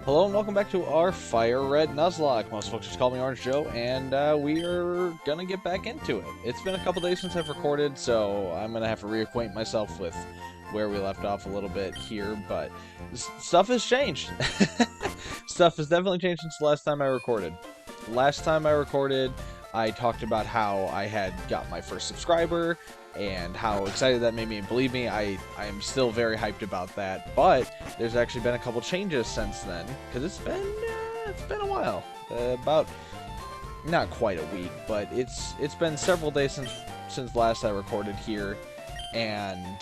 Hello and welcome back to our Fire Red Nuzlocke. Most folks just call me Orange Joe, and we are gonna get back into it. It's been a couple days since I've recorded, so I'm gonna have to reacquaint myself with where we left off a little bit here, but stuff has changed. Stuff has definitely changed since the last time I recorded. Last time I recorded, I talked about how I had got my first subscriber, and how excited that made me, and believe me, I am still very hyped about that, but there's actually been a couple changes since then, because it's been a while, about, not quite a week, but it's been several days since last I recorded here, and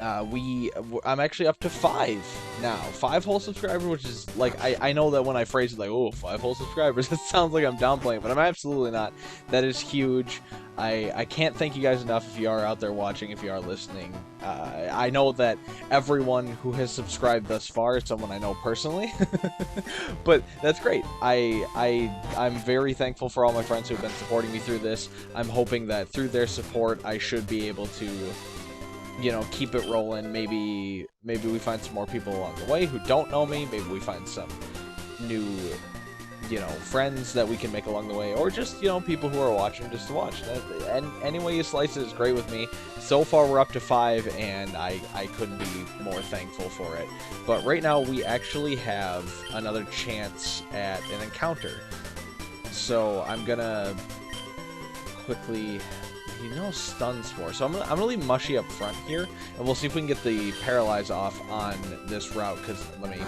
I'm actually up to 5 now. 5 whole subscribers, which is, like, I know that when I phrase it like, oh, 5 whole subscribers, it sounds like I'm downplaying, but I'm absolutely not. That is huge. I can't thank you guys enough if you are out there watching, if you are listening. I know that everyone who has subscribed thus far is someone I know personally, but that's great. I'm very thankful for all my friends who have been supporting me through this. I'm hoping that through their support, I should be able to, you know, keep it rolling. Maybe we find some more people along the way who don't know me. Maybe we find some new, you know, friends that we can make along the way, or just, you know, people who are watching just to watch. And any way you slice it is great with me. So far we're up to 5, and I couldn't be more thankful for it. But right now we actually have another chance at an encounter. So I'm gonna quickly, you know, stun spore. So I'm gonna leave Mushy up front here, and we'll see if we can get the paralyze off on this route. Because let me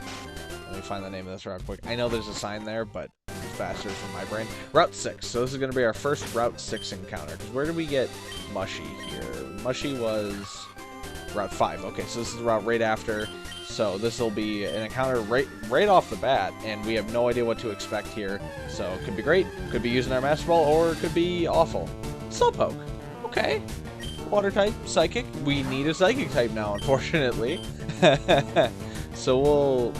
find the name of this route quick. I know there's a sign there, but it's faster from my brain. Route 6. So this is gonna be our first Route 6 encounter. Because where did we get Mushy here? Mushy was Route 5. Okay, so this is the route right after. So this will be an encounter right off the bat, and we have no idea what to expect here. So it could be great, could be using our Master Ball, or it could be awful. Slowpoke. Okay. Water type, Psychic. We need a Psychic type now, unfortunately. So we'll...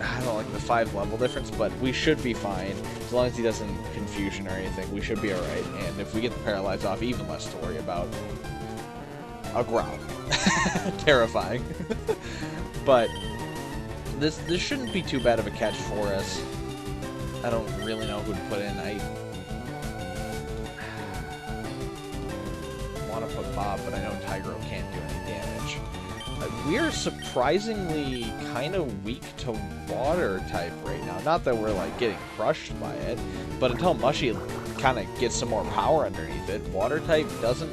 I don't like the 5 level difference, but we should be fine. As long as he doesn't Confusion or anything, we should be alright. And if we get the Paralyze off, even less to worry about. A Growl. Terrifying. But this shouldn't be too bad of a catch for us. I don't really know who to put in. I want to put Bob, but I know Tigro can't do any damage. We're surprisingly kind of weak to water type right now. Not that we're like getting crushed by it, but until Mushy kind of gets some more power underneath it, water type doesn't.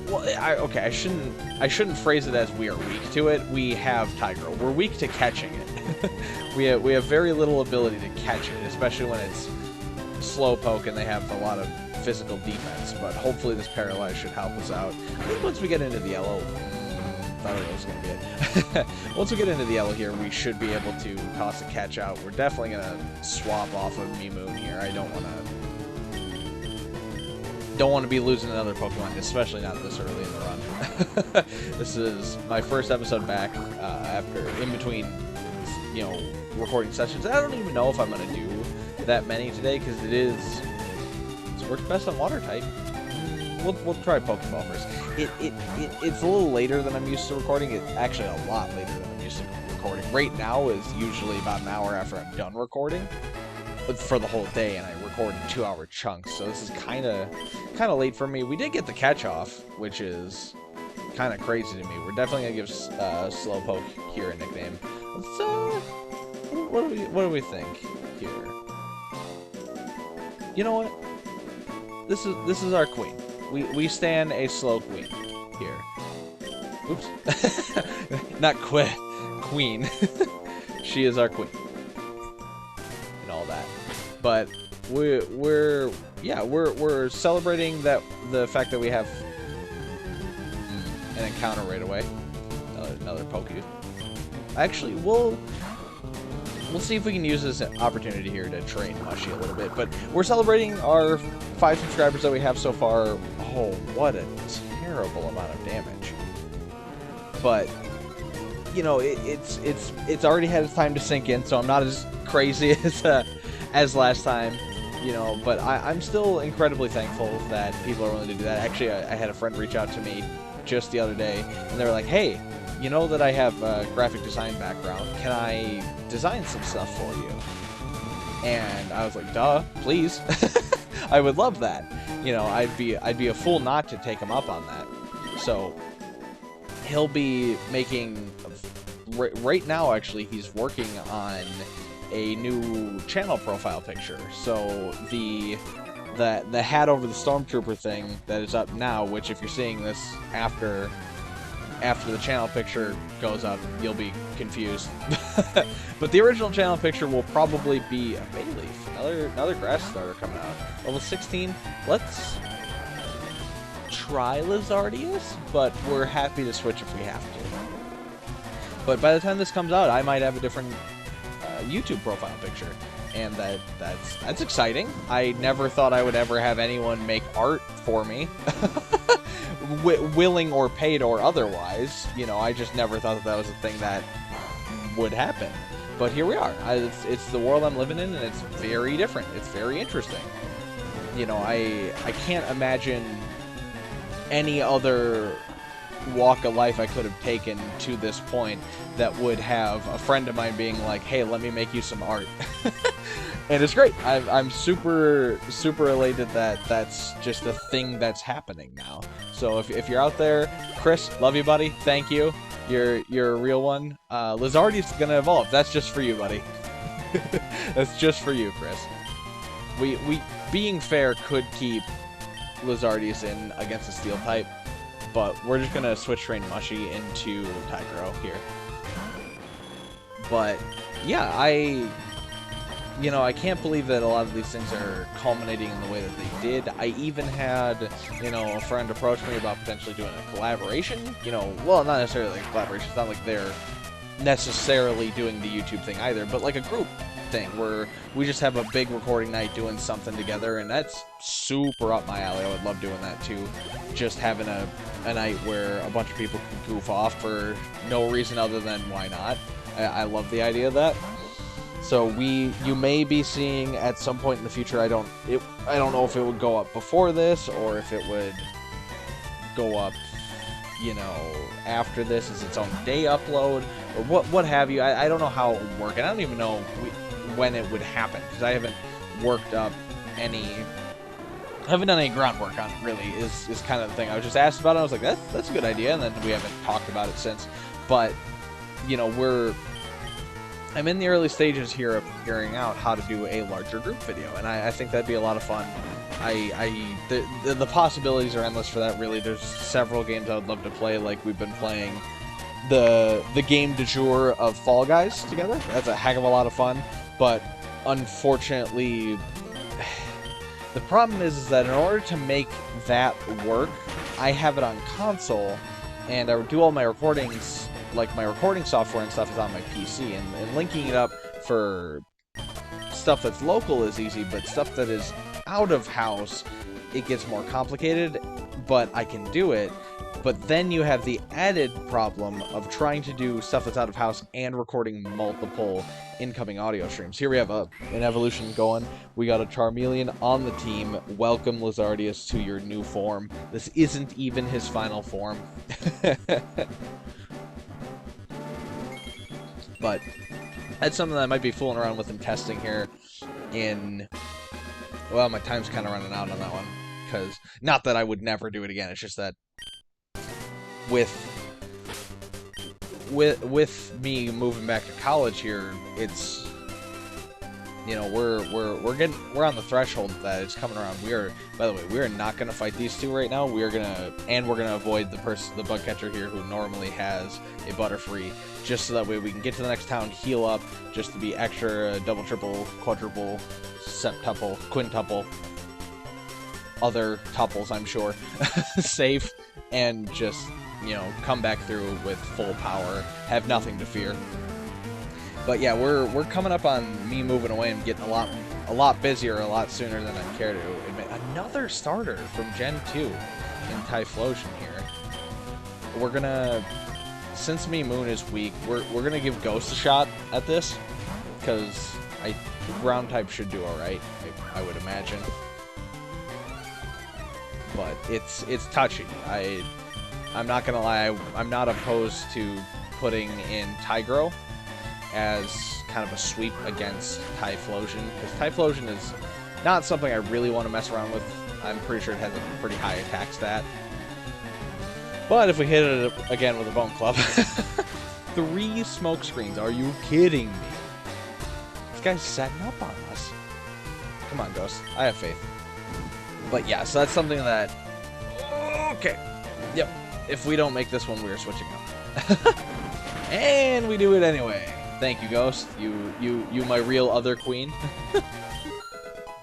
Well, okay, I shouldn't phrase it as we are weak to it. We have Tigro. We're weak to catching it. we have very little ability to catch it, especially when it's Slowpoke and they have a lot of physical defense, but hopefully this Paralyze should help us out. I think once we get into the yellow, thought it was going to be it. Once we get into the yellow here, we should be able to toss a catch out. We're definitely going to swap off of Mimoon here. I don't want to be losing another Pokemon, especially not this early in the run. This is my first episode back after, in between, you know, recording sessions. I don't even know if I'm going to do that many today, because it works best on water type. We'll try Pokeball first. It's a little later than I'm used to recording. It's actually a lot later than I'm used to recording. Right now is usually about an hour after I'm done recording for the whole day, and I record in 2-hour chunks. So this is kind of late for me. We did get the catch off, which is kind of crazy to me. We're definitely gonna give Slowpoke here a nickname. Let's what do we think here? You know what? This is our queen. We stand a slow queen here. Oops. Not queen. She is our queen. And all that. But we're celebrating the fact that we have an encounter right away. Another Poke. Actually, we'll see if we can use this opportunity here to train Mushy a little bit. But we're celebrating our 5 subscribers that we have so far. Oh, what a terrible amount of damage. But, you know, it's already had its time to sink in, so I'm not as crazy as last time, you know. But I'm still incredibly thankful that people are willing to do that. Actually, I had a friend reach out to me just the other day, and they were like, hey, you know that I have a graphic design background. Can I design some stuff for you? And I was like, duh, please. I would love that. You know, I'd be a fool not to take him up on that. So he'll be making, right now actually, he's working on a new channel profile picture. So the hat over the Stormtrooper thing that is up now, which if you're seeing this after the channel picture goes up, you'll be confused. But the original channel picture will probably be a Bayleaf, another grass starter coming out. Level 16. Let's try Lizardius, but we're happy to switch if we have to. But by the time this comes out, I might have a different YouTube profile picture, and that's exciting. I never thought I would ever have anyone make art for me. Willing or paid or otherwise, you know, I just never thought that was a thing that would happen. But here we are. It's the world I'm living in, and it's very different. It's very interesting. You know, I can't imagine any other walk of life I could have taken to this point that would have a friend of mine being like, hey, let me make you some art. And it's great. I'm super elated that that's just a thing that's happening now. So if you're out there, Chris, love you, buddy. Thank you. You're a real one. Lizardius is gonna evolve. That's just for you, buddy. That's just for you, Chris. We being fair could keep Lizardius in against the steel type, but we're just gonna switch train Mushy into Tygrow here. But yeah, I can't believe that a lot of these things are culminating in the way that they did. I even had, you know, a friend approach me about potentially doing a collaboration. You know, well, not necessarily like a collaboration. It's not like they're necessarily doing the YouTube thing either, but like a group thing where we just have a big recording night doing something together, and that's super up my alley. I would love doing that too. Just having a night where a bunch of people can goof off for no reason other than why not. I love the idea of that. So you may be seeing at some point in the future. I don't know if it would go up before this or if it would go up, you know, after this as its own day upload or what have you. I don't know how it would work, and I don't even know when it would happen because I haven't worked up any. I haven't done any groundwork on it. Really, is kind of the thing. I was just asked about it. I was like, that's a good idea, and then we haven't talked about it since. But you know, I'm in the early stages here of figuring out how to do a larger group video, and I think that'd be a lot of fun. The possibilities are endless for that, really. There's several games I would love to play, like we've been playing the game du jour of Fall Guys together. That's a heck of a lot of fun, but unfortunately, the problem is that in order to make that work, I have it on console, and I do all my recordings. Like, my recording software and stuff is on my PC, and linking it up for stuff that's local is easy, but stuff that is out of house, it gets more complicated, but I can do it. But then you have the added problem of trying to do stuff that's out of house and recording multiple incoming audio streams. Here we have an evolution going. We got a Charmeleon on the team. Welcome, Lizardius, to your new form. This isn't even his final form. But that's something that I might be fooling around with and testing here in... Well, my time's kind of running out on that one. Because, not that I would never do it again, it's just that with me moving back to college here, it's... You know, we're on the threshold of that. It's coming around. By the way, we are not gonna fight these two right now. we're gonna avoid the bug catcher here who normally has a Butterfree, just so that way we can get to the next town, heal up, just to be extra double, triple, quadruple, septuple, quintuple, other tuples, I'm sure, safe, and just, you know, come back through with full power, have nothing to fear. But yeah, we're coming up on me moving away and getting a lot busier a lot sooner than I care to admit. Another starter from Gen 2 in Typhlosion here. We're gonna, since Me Moon is weak, we're gonna give Ghost a shot at this, because ground type should do alright, I would imagine. But it's touchy. I'm not gonna lie, I'm not opposed to putting in Tigro as kind of a sweep against Typhlosion, because Typhlosion is not something I really want to mess around with. I'm pretty sure it has a pretty high attack stat. But if we hit it again with a Bone Club... 3 smoke screens, are you kidding me? This guy's setting up on us. Come on, Ghost. I have faith. But yeah, so that's something that... Okay. Yep. If we don't make this one, we're switching up. And we do it anyway. Thank you, Ghost. You my real other queen.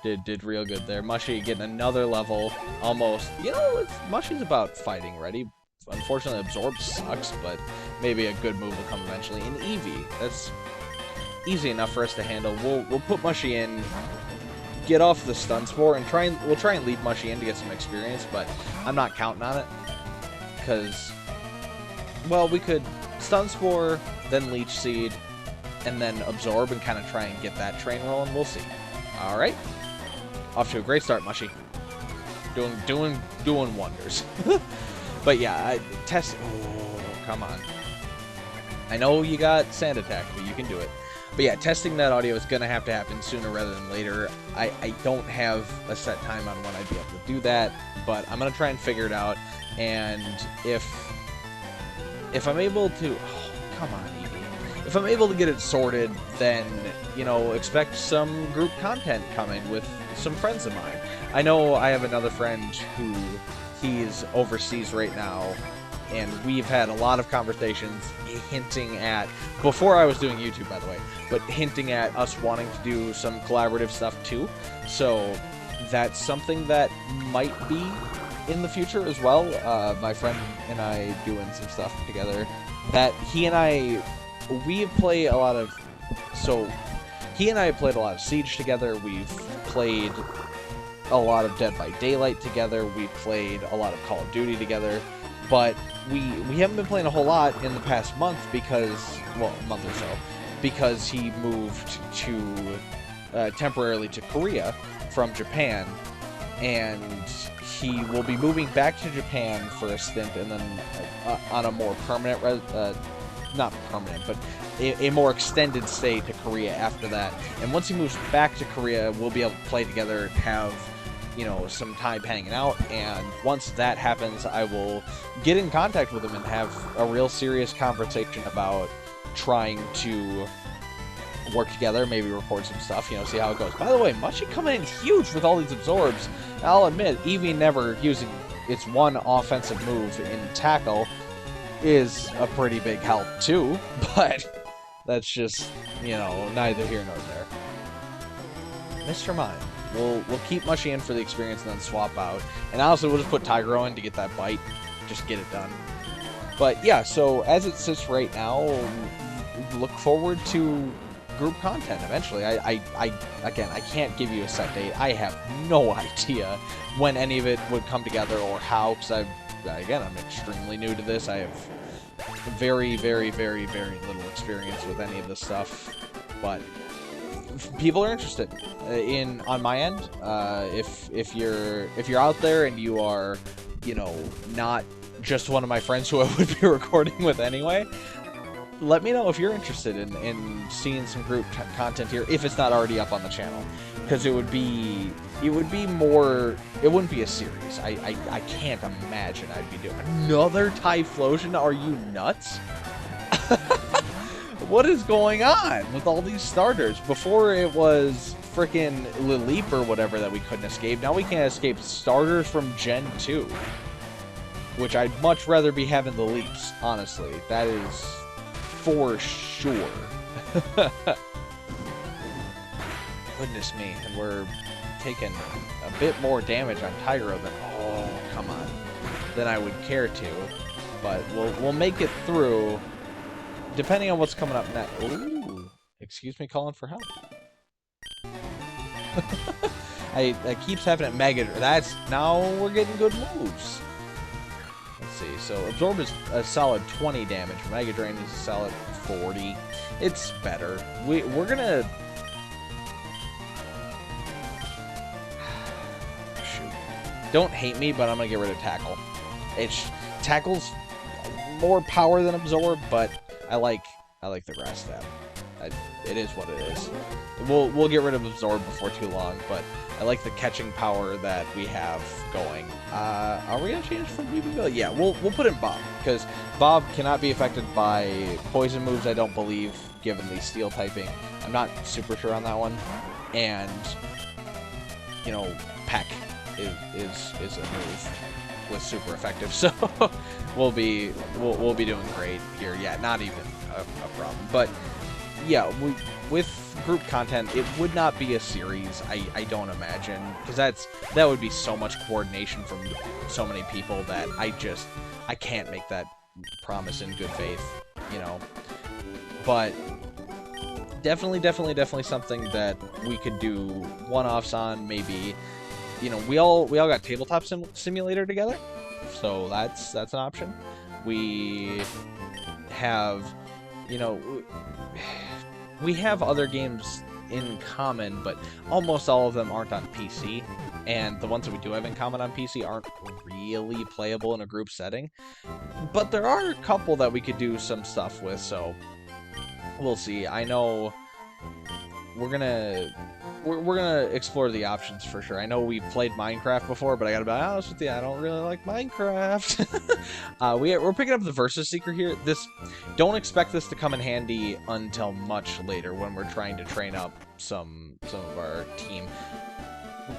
Did real good there. Mushy getting another level. Almost. You know, Mushy's about fighting ready. Unfortunately, Absorb sucks, but maybe a good move will come eventually. And Eevee, that's easy enough for us to handle. We'll put Mushy in, get off the Stun Spore, and we'll try and lead Mushy in to get some experience, but I'm not counting on it. Because, well, we could Stun Spore, then Leech Seed, and then Absorb and kind of try and get that train rolling. We'll see. Alright. Off to a great start, Mushy. Doing wonders. But yeah, oh, come on. I know you got Sand Attack, but you can do it. But yeah, testing that audio is going to happen sooner rather than later. I don't have a set time on when I'd be able to do that, but I'm going to try and figure it out. And if I'm able to... Oh, come on, Eevee. If I'm able to get it sorted, then, you know, expect some group content coming with some friends of mine. I know I have another friend who... He's overseas right now, and we've had a lot of conversations hinting at, before I was doing YouTube, by the way, but hinting at us wanting to do some collaborative stuff too. So that's something that might be in the future as well. My friend and I doing some stuff together. That he and I play a lot of... So he and I played a lot of Siege together. We've played a lot of Dead by Daylight together. We played a lot of Call of Duty together, but we haven't been playing a whole lot in the past month because, well, a month or so, because he moved to temporarily to Korea from Japan, and he will be moving back to Japan for a stint, and then on a more permanent, not permanent, but a more extended stay to Korea after that. And once he moves back to Korea, we'll be able to play together, have, you know, some time hanging out, and once that happens, I will get in contact with him and have a real serious conversation about trying to work together, maybe record some stuff, you know, see how it goes. By the way, Mushy coming in huge with all these absorbs. I'll admit, Eevee never using its one offensive move in Tackle is a pretty big help too, but that's just, you know, neither here nor there. Mr. Mime. We'll keep Mushy in for the experience and then swap out. And honestly, we'll just put Tigro in to get that bite. Just get it done. But yeah, so as it sits right now, look forward to group content eventually. Again, I can't give you a set date. I have no idea when any of it would come together or how, because I'm extremely new to this. I have very, very, very, very little experience with any of this stuff. But people are interested on my end. If you're out there and you are, you know, not just one of my friends who I would be recording with anyway, let me know if you're interested in seeing some group content here, if it's not already up on the channel, because it would be more, it wouldn't be a series. I can't imagine I'd be doing another Typhlosion. Are you nuts? What is going on with all these starters? Before it was frickin' Lilip or whatever that we couldn't escape. Now we can't escape starters from Gen 2. Which I'd much rather be having the Leaps, honestly. That is for sure. Goodness me, and we're taking a bit more damage on Tigro than, oh, come on, than I would care to. But we'll make it through. Depending on what's coming up next. Ooh, excuse me calling for help. That keeps happening at Mega. Now we're getting good moves. Let's see. So Absorb is a solid 20 damage. Mega Drain is a solid 40. It's better. We're gonna... Shoot. Don't hate me, but I'm gonna get rid of Tackle. Tackle's more power than Absorb, but I like the grass stab. It is what it is. We'll get rid of Absorb before too long, but I like the catching power that we have going. Are we gonna change from BB? Yeah, we'll put in Bob, because Bob cannot be affected by poison moves, I don't believe, given the steel typing. I'm not super sure on that one. And you know, Peck is a move was super effective, so we'll be doing great here. Yeah, not even a problem. But yeah, with group content, it would not be a series, I don't imagine, because that would be so much coordination from so many people that I can't make that promise in good faith, you know. But definitely something that we could do one-offs on, maybe. You know, we all got Tabletop Simulator together, so that's an option. We have, you know, we have other games in common, but almost all of them aren't on PC, and the ones that we do have in common on PC aren't really playable in a group setting. But there are a couple that we could do some stuff with, so we'll see. I know we're gonna explore the options for sure. I know we played Minecraft before, but I gotta be honest with you, I don't really like Minecraft. We're picking up the Versus Seeker here. Don't expect this to come in handy until much later when we're trying to train up some of our team.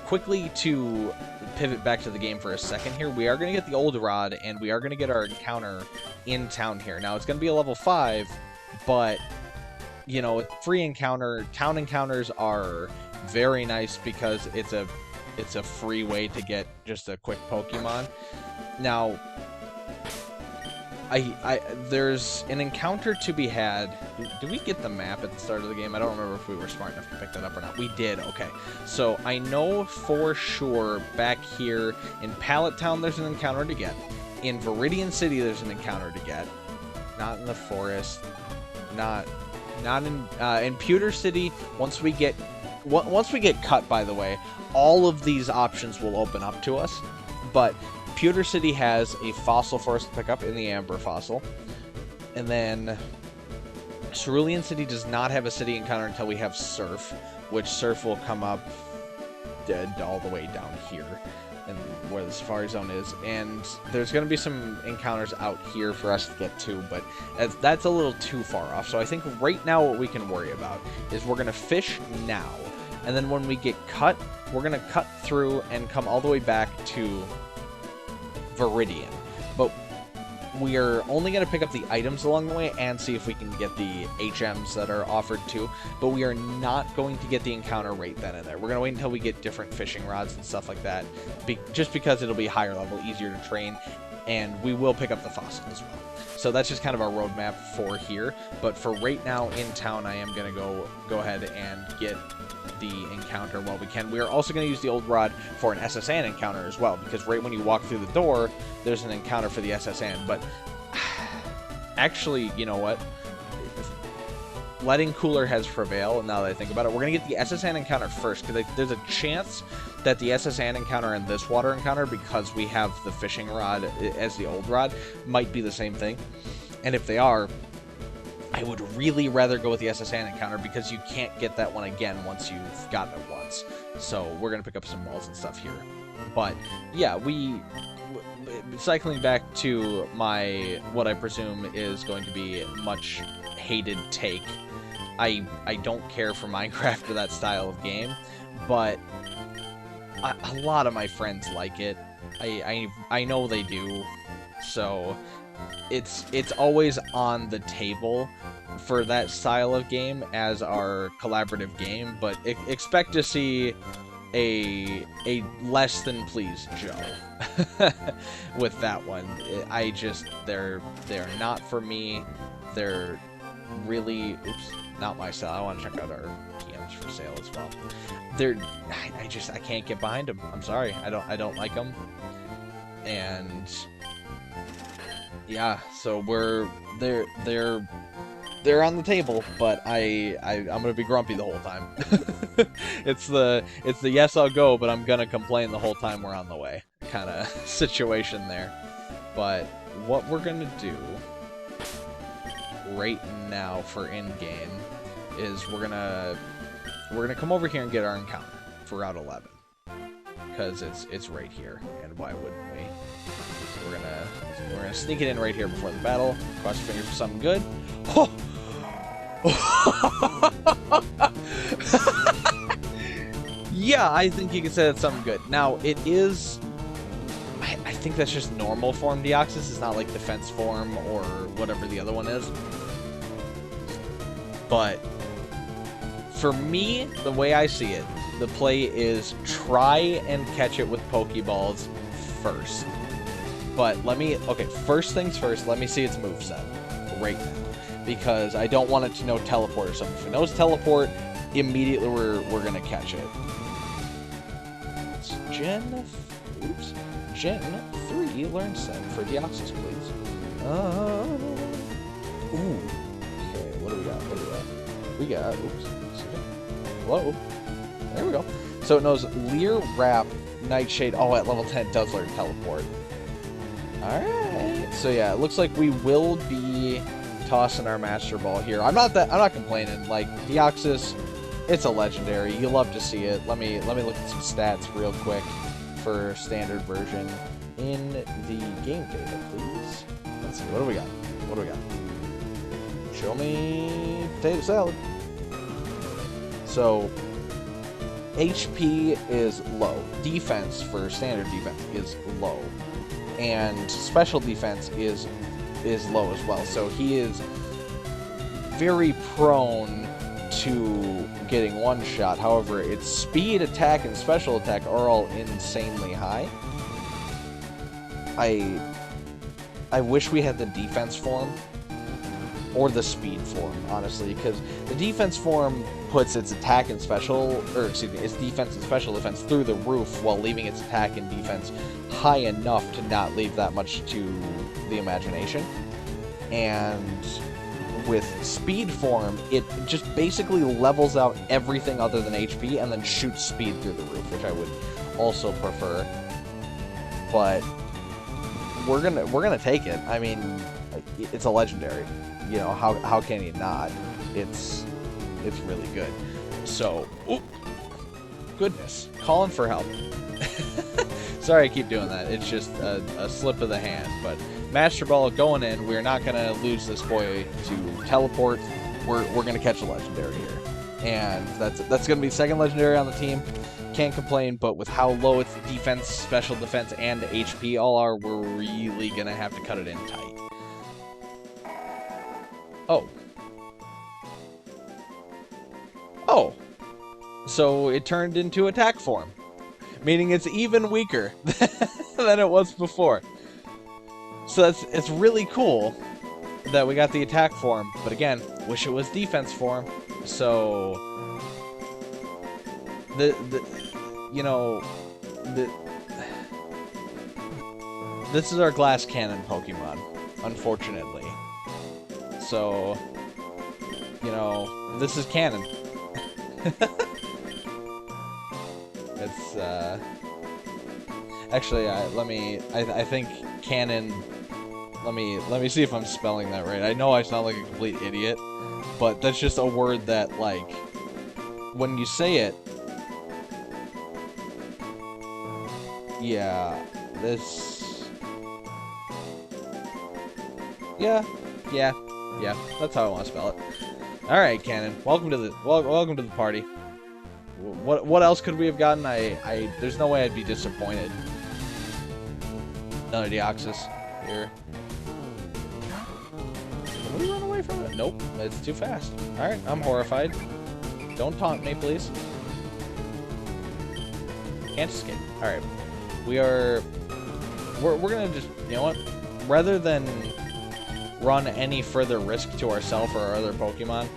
Quickly to pivot back to the game for a second here, we are gonna get the Old Rod, and we are gonna get our encounter in town here. Now it's gonna be a level 5, but you know, free encounter, town encounters are very nice because it's a free way to get just a quick Pokemon. Now, there's an encounter to be had. Did we get the map at the start of the game? I don't remember if we were smart enough to pick that up or not. We did, okay. So I know for sure back here in Pallet Town there's an encounter to get. In Viridian City there's an encounter to get. Not in the forest. Not in Pewter City. Once we get cut, by the way, all of these options will open up to us. But Pewter City has a fossil for us to pick up in the Amber Fossil, and then Cerulean City does not have a city encounter until we have Surf, which Surf will come up dead all the way down here, and where the Safari Zone is, and there's going to be some encounters out here for us to get to, but that's a little too far off. So I think right now what we can worry about is we're going to fish now, and then when we get cut, we're going to cut through and come all the way back to Viridian. But we are only going to pick up the items along the way and see if we can get the HMs that are offered too, but we are not going to get the encounter right then and there. We're going to wait until we get different fishing rods and stuff like that, just because it'll be higher level, easier to train, and we will pick up the fossil as well. So that's just kind of our roadmap for here, but for right now in town, I am going to go ahead and get the encounter while we can. We are also going to use the Old Rod for an SSN encounter as well, because right when you walk through the door, there's an encounter for the SSN. But actually, you know what? Letting cooler heads prevail, and now that I think about it, we're going to get the SSN encounter first, because there's a chance that the SSN encounter and this water encounter, because we have the fishing rod as the Old Rod, might be the same thing. And if they are, I would really rather go with the SSN encounter, because you can't get that one again once you've gotten it once. So we're going to pick up some walls and stuff here. But yeah, cycling back to what I presume is going to be much hated take. I don't care for Minecraft or that style of game, but a lot of my friends like it. I know they do. So it's always on the table for that style of game as our collaborative game, but expect to see a less than pleased Joe with that one. They're not for me. They're really, not my style. I want to check out our PMs for sale as well. I can't get behind them. I'm sorry. I don't like them. And yeah, so they're on the table, but I'm gonna be grumpy the whole time. It's the yes, I'll go, but I'm gonna complain the whole time we're on the way kind of situation there. But what we're gonna do right now for in-game is we're gonna come over here and get our encounter for Route 11 because it's right here, and why wouldn't we? So we're gonna sneak it in right here before the battle. Cross your fingers for something good. Oh! Yeah, I think you can say that's something good. Now it is. I think that's just normal form Deoxys. It's not like defense form or whatever the other one is. But for me, the way I see it, the play is try and catch it with Pokeballs first. But first things first, let me see its moveset right now. Because I don't want it to know teleport or something. If it knows teleport, immediately we're gonna catch it. It's Gen 3 learn set for Deoxys, please. Ooh. Okay, what do we got? Oops. Hello. There we go. So it knows Leer, Wrap, Nightshade. Oh, at level 10 it does learn teleport. Alright. So yeah, it looks like we will be tossing our Master Ball here. I'm not complaining. Like, Deoxys, it's a legendary. You love to see it. Let me look at some stats real quick for standard version in the game data, please. Let's see, what do we got? Show me potato salad. So HP is low. Defense for standard defense is low. And special defense is low as well. So he is very prone to getting one shot. However, its speed, attack, and special attack are all insanely high. I wish we had the defense form or the speed form, honestly, because the defense form puts its attack and its defense and special defense through the roof while leaving its attack and defense high enough to not leave that much to the imagination. And with speed form, it just basically levels out everything other than HP and then shoots speed through the roof, which I would also prefer. But we're gonna take it. I mean, it's a legendary. You know, how can you not? It's really good. So, goodness, calling for help. Sorry I keep doing that. It's just a slip of the hand. But Master Ball going in. We're not going to lose this boy to teleport. We're going to catch a legendary here. And that's going to be the second legendary on the team. Can't complain, but with how low its defense, special defense, and HP all are, we're really going to have to cut it in tight. Oh. So it turned into attack form. Meaning it's even weaker than it was before. So it's really cool that we got the attack form, but again, wish it was defense form. So this is our glass cannon Pokemon, unfortunately. So, this is canon. It's actually I think canon. Let me see if I'm spelling that right. I know I sound like a complete idiot, but that's just a word that, like, when you say it, yeah, that's how I want to spell it. All right, canon. Welcome to the party. What else could we have gotten? There's no way I'd be disappointed. Another Deoxys here. Can we run away from it? Nope, it's too fast. All right, I'm horrified. Don't taunt me, please. Can't escape. All right, we're gonna just, you know what? Rather than run any further risk to ourselves or our other Pokemon,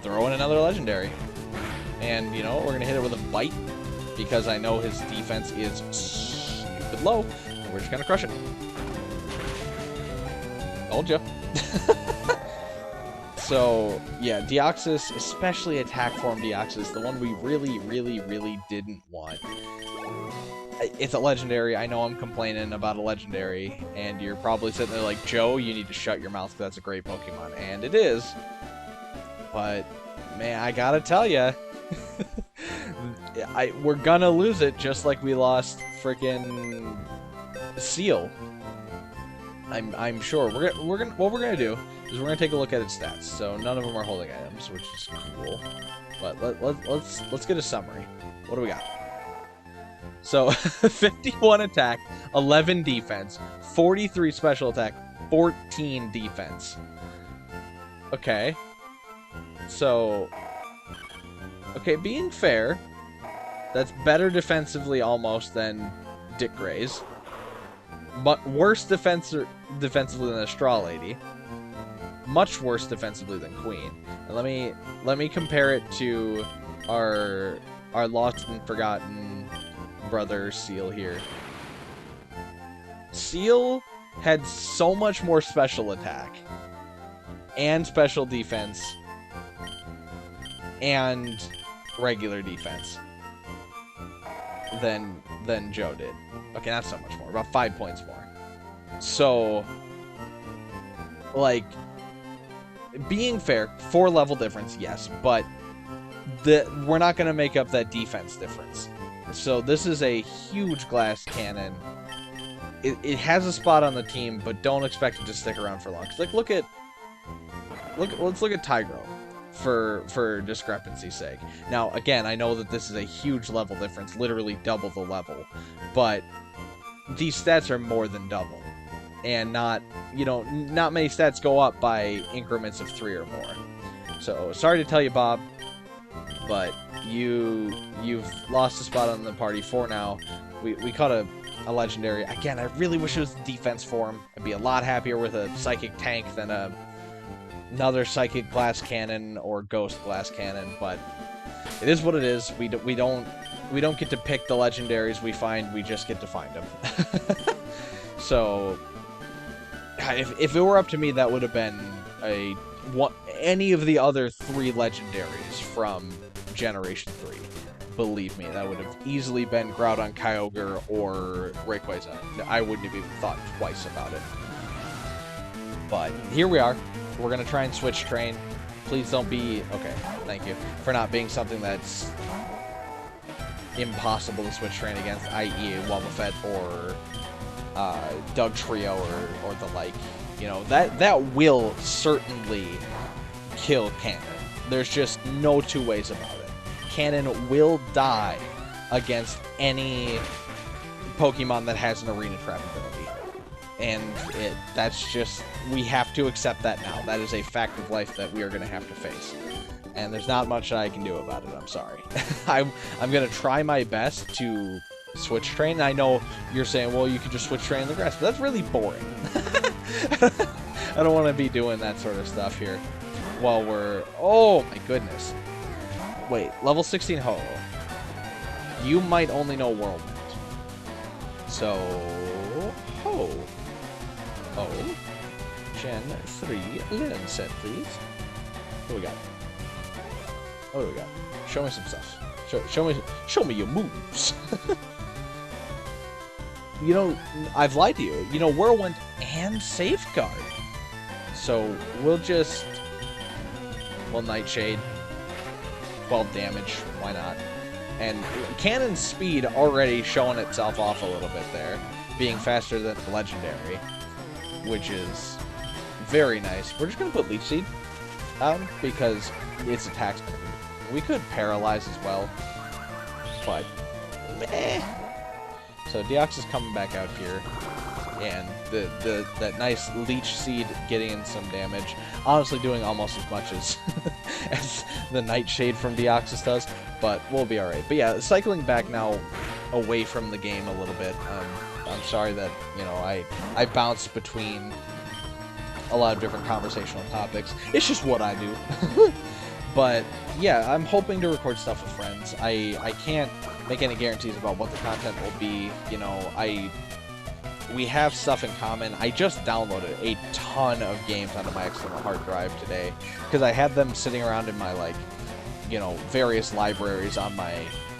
throw in another legendary. And, we're going to hit it with a Bite, because I know his defense is stupid low, and we're just going to crush it. Told ya. So, yeah, Deoxys, especially attack form Deoxys, the one we really, really, really didn't want. it's a legendary. I know I'm complaining about a legendary, and you're probably sitting there like, Joe, you need to shut your mouth, because that's a great Pokemon. And it is. But, man, I gotta tell ya, we're gonna lose it just like we lost frickin' Seal. I'm sure. What we're gonna do is we're gonna take a look at its stats. So none of them are holding items, which is cool. But let's get a summary. What do we got? So 51 attack, 11 defense, 43 special attack, 14 defense. Okay. So, okay, being fair, that's better defensively almost than Dick Gray's, but worse defensively than a Straw Lady, much worse defensively than Queen. And let me compare it to our lost and forgotten brother Seal here. Seal had so much more special attack and special defense and regular defense than Joe did. Okay, not so much more, about 5 points more. So, like, being fair, 4 level difference, yes, but we're not going to make up that defense difference. So this is a huge glass cannon. It has a spot on the team, but don't expect it to stick around for long. Like, let's look at Tigro for discrepancy's sake. Now, again, I know that this is a huge level difference, literally double the level, but these stats are more than double, and not many stats go up by increments of 3 or more. So sorry to tell you, Bob, but you've lost a spot on the party for now. We caught a legendary. Again, I really wish it was the defense form. I'd be a lot happier with a psychic tank than another psychic glass cannon or ghost glass cannon, but it is what it is. We don't get to pick the legendaries we find, we just get to find them. So if it were up to me, that would have been any of the other 3 legendaries from Generation 3. Believe me, that would have easily been Groudon, Kyogre, or Rayquaza. I wouldn't have even thought twice about it. But here we are. We're going to try and switch train. Please don't be... Okay, thank you. For not being something that's impossible to switch train against, i.e. Wobbuffet or Doug Trio or the like. You know, that will certainly kill Cannon. There's just no 2 ways about it. Cannon will die against any Pokemon that has an Arena Trap ability. And that's just, we have to accept that now. That is a fact of life that we are going to have to face. And there's not much I can do about it, I'm sorry. I'm going to try my best to switch train. I know you're saying, well, you could just switch train in the grass, but that's really boring. I don't want to be doing that sort of stuff here while we're... Oh, my goodness. Wait, level 16 Ho. You might only know Whirlwind. So... Ho. Oh. Gen 3 learn set, please. What do we got? What do we got? Show me some stuff. Show me your moves. You know, I've lied to you. You know, Whirlwind and Safeguard. So we'll just... Well, Nightshade. 12 damage. Why not? And Cannon's speed already showing itself off a little bit there. Being faster than the Legendary. Which is very nice. We're just going to put Leech Seed out because it's attack speed. We could Paralyze as well. But, meh. So Deoxys is coming back out here. And that nice Leech Seed getting in some damage. Honestly doing almost as much as, as the Nightshade from Deoxys does. But we'll be alright. But yeah, cycling back now away from the game a little bit. I'm sorry that, you know, I bounce between a lot of different conversational topics. It's just what I do. But yeah, I'm hoping to record stuff with friends. I can't make any guarantees about what the content will be. You know, we have stuff in common. I just downloaded a ton of games onto my external hard drive today because I had them sitting around in my, like, you know, various libraries on my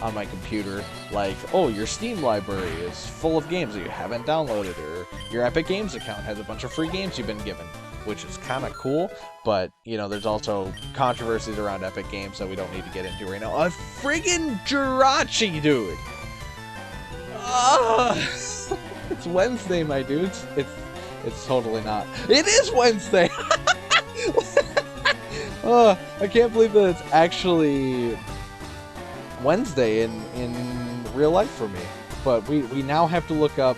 on my computer, like, oh, your Steam library is full of games that you haven't downloaded, or your Epic Games account has a bunch of free games you've been given, which is kind of cool, but, you know, there's also controversies around Epic Games that we don't need to get into right now. A friggin' Jirachi, dude! It's Wednesday, my dudes. It's totally not. It is Wednesday! I can't believe that it's actually Wednesday in real life for me. But we now have to look up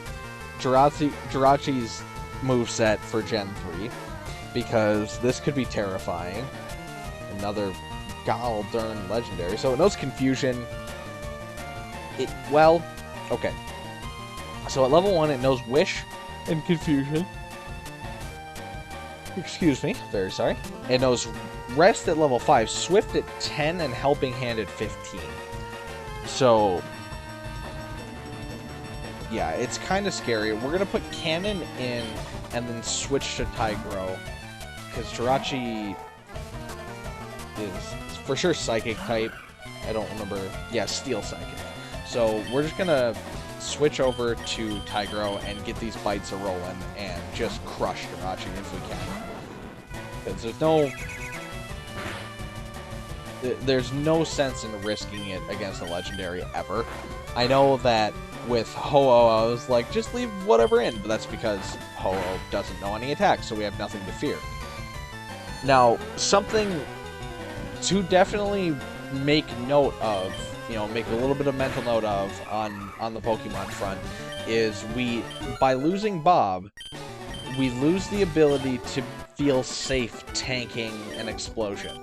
Jirachi's moveset for Gen 3, because this could be terrifying. Another gall darn legendary. So it knows Confusion. Well, okay. So at level 1 it knows Wish and Confusion. Excuse me, very sorry. It knows Rest at level 5, Swift at 10, and Helping Hand at 15. So, yeah, it's kind of scary. We're going to put Cannon in and then switch to Tigro, because Jirachi is for sure Psychic type. I don't remember. Yeah, Steel Psychic. So we're just going to switch over to Tigro and get these bites a-rolling and just crush Jirachi if we can. Because there's no sense in risking it against a legendary ever. I know that with Ho-Oh I was like, just leave whatever in, but that's because Ho-Oh doesn't know any attacks, so we have nothing to fear. Now, something to definitely make note of, you know, make a little bit of mental note of on the Pokemon front, is by losing Bob, we lose the ability to feel safe tanking an explosion.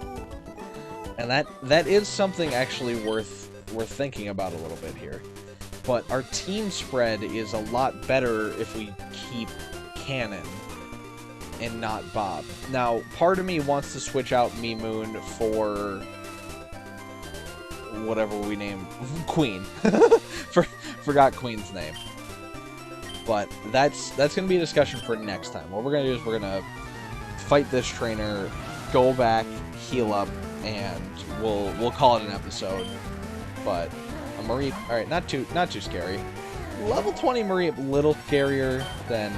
And that is something actually worth thinking about a little bit here. But our team spread is a lot better if we keep Cannon and not Bob. Now, part of me wants to switch out Mimoon for whatever we name Queen. Forgot Queen's name. But that's gonna be a discussion for next time. What we're gonna do is we're gonna fight this trainer, go back, heal up, and we'll call it an episode. But a Mareep, all right, not too scary. Level 20 Mareep, little scarier than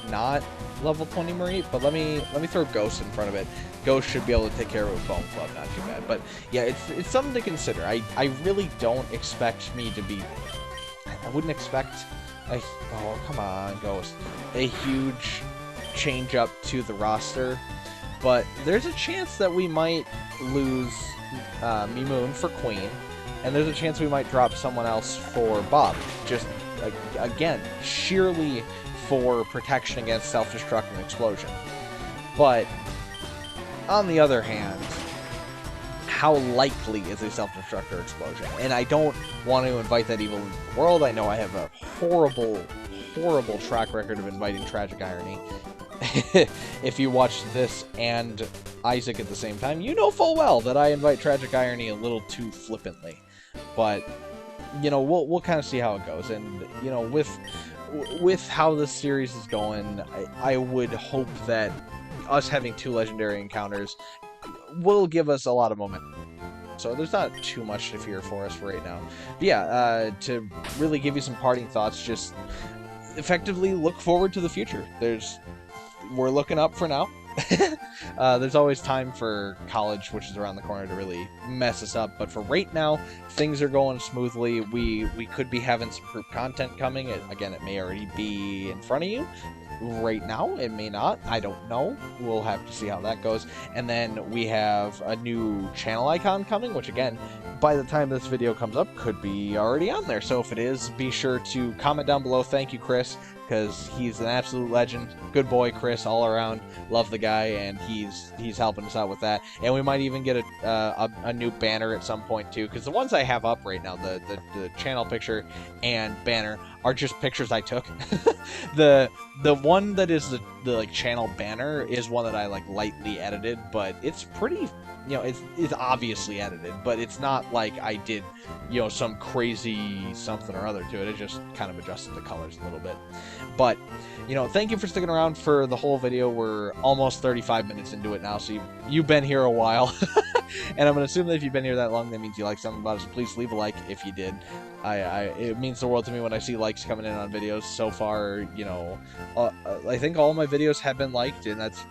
not level 20 Mareep. But let me throw Ghost in front of it. Ghost should be able to take care of it with Bone Club, not too bad. But yeah, it's something to consider. I really don't expect me to be. I wouldn't expect oh come on, Ghost, a huge change up to the roster. But there's a chance that we might lose Mimoon for Queen, and there's a chance we might drop someone else for Bob. Just, again, sheerly for protection against self-destruct and explosion. But, on the other hand, how likely is a self-destruct or explosion? And I don't want to invite that evil into the world. I know I have a horrible, horrible track record of inviting tragic irony. If you watch this and Isaac at the same time, you know full well that I invite tragic irony a little too flippantly. But, you know, we'll kind of see how it goes. And, you know, with how this series is going, I would hope that us having 2 legendary encounters will give us a lot of momentum. So there's not too much to fear for us right now. But yeah, to really give you some parting thoughts, just effectively look forward to the future. We're looking up for now. There's always time for college, which is around the corner, to really mess us up. But for right now, things are going smoothly. We could be having some group content coming. Again, it may already be in front of you. Right now, it may not. I don't know. We'll have to see how that goes. And then we have a new channel icon coming, which again, by the time this video comes up, could be already on there. So if it is, be sure to comment down below. Thank you, Chris, because he's an absolute legend. Good boy, Chris, all around. Love the guy, and he's helping us out with that. And we might even get a new banner at some point too, because the ones I have up right now, the channel picture and banner, are just pictures I took. The one that is the like channel banner is one that I like lightly edited, but it's pretty, you know, it's obviously edited, but it's not like I did, you know, some crazy something or other to it. It just kind of adjusted the colors a little bit. But, you know, thank you for sticking around for the whole video. We're almost 35 minutes into it now, so you've been here a while. And I'm gonna assume that if you've been here that long, that means you like something about it. So please leave a like if you did. It means the world to me when I see likes coming in on videos. So far, you know, I think all my videos have been liked, and that's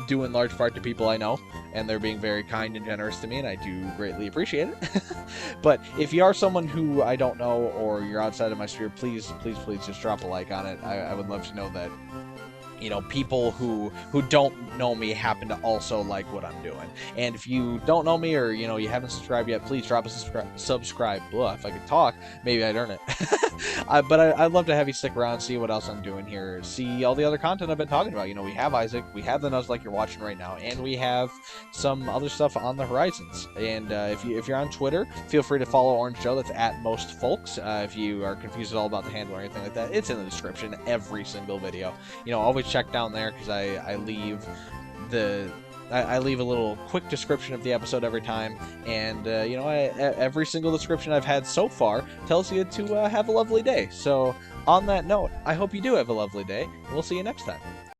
due in large part to people I know, and they're being very kind and generous to me, and I do greatly appreciate it. But if you are someone who I don't know, or you're outside of my sphere, please just drop a like on it. I would love to know that, you know, people who don't know me happen to also like what I'm doing. And if you don't know me, or, you know, you haven't subscribed yet, please drop a subscribe. Blah, if I could talk, maybe I'd earn it. But I'd love to have you stick around, see what else I'm doing here, see all the other content I've been talking about. You know, we have Isaac, we have the Nuzlocke you're watching right now, and we have some other stuff on the horizons. And if you're on Twitter, feel free to follow Orange Joe. That's at most folks. If you are confused at all about the handle or anything like that, it's in the description every single video. You know, always check down there, because I leave I leave a little quick description of the episode every time, and you know, every single description I've had so far tells you to have a lovely day. So on that note, I hope you do have a lovely day. We'll see you next time.